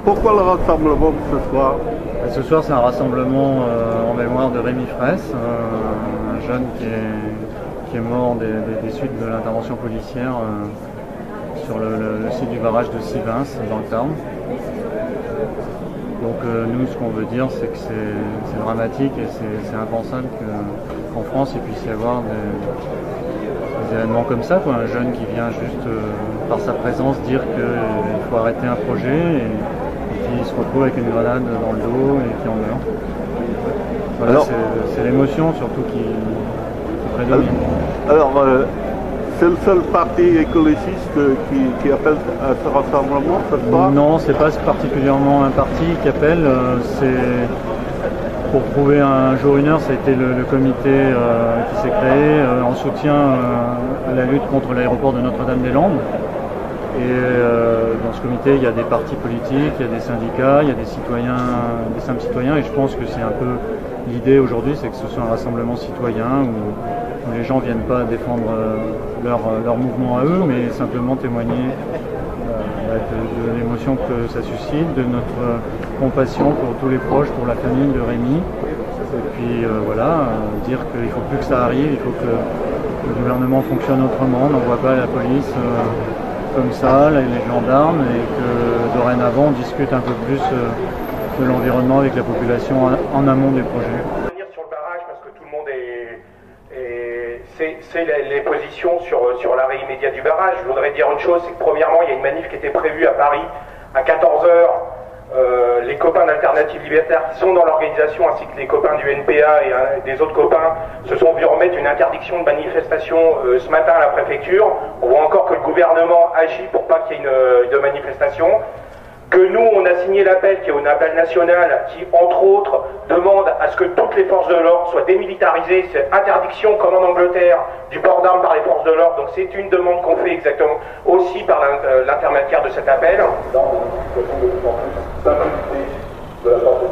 Pourquoi le rassemblement ce soir? Ce soir, c'est un rassemblement en mémoire de Rémi Fraisse, un jeune qui est mort des suites de l'intervention policière sur le site du barrage de Sivins, dans le Tarn. Donc nous, ce qu'on veut dire, c'est que c'est dramatique et c'est impensable qu'en France, il puisse y avoir des événements comme ça, quoi. Un jeune qui vient juste par sa présence dire qu'il faut arrêter un projet et qui se retrouve avec une grenade dans le dos et qui en meurt. Voilà, c'est l'émotion surtout qui prédomine. Alors, c'est le seul parti écologiste qui appelle à ce rassemblement ce soir? Non, c'est pas particulièrement un parti qui appelle, c'est pour trouver un jour une heure, ça a été le comité qui s'est créé en soutien à la lutte contre l'aéroport de Notre-Dame-des-Landes. Et dans ce comité, il y a des partis politiques, il y a des syndicats, il y a des citoyens, des simples citoyens, et je pense que c'est un peu l'idée aujourd'hui, c'est que ce soit un rassemblement citoyen où les gens ne viennent pas défendre leur mouvement à eux, mais simplement témoigner de l'émotion que ça suscite, de notre compassion pour tous les proches, pour la famille de Rémi, et puis voilà, dire qu'il ne faut plus que ça arrive, il faut que le gouvernement fonctionne autrement, n'envoie pas la police comme ça, les gendarmes, et que dorénavant on discute un peu plus de l'environnement avec la population en amont des projets. Revenir sur le barrage parce que tout le monde c'est les positions sur l'arrêt immédiat du barrage. Je voudrais dire une chose, c'est que premièrement il y a une manif qui était prévue à Paris à 14 h. Les copains d'Alternative Libertaire qui sont dans l'organisation ainsi que les copains du NPA et des autres copains se sont vus remettre une interdiction de manifestation ce matin à la préfecture. On voit encore que le gouvernement agit pour pas qu'il y ait de manifestation. Que nous, on a signé l'appel qui est un appel national qui, entre autres, demande à ce que toutes les forces de l'ordre soient démilitarisées. C'est interdiction, comme en Angleterre, du port d'armes par les forces de l'ordre. Donc c'est une demande qu'on fait exactement aussi par l'intermédiaire de cet appel. Dans une situation de plus en plus simplicité de la force de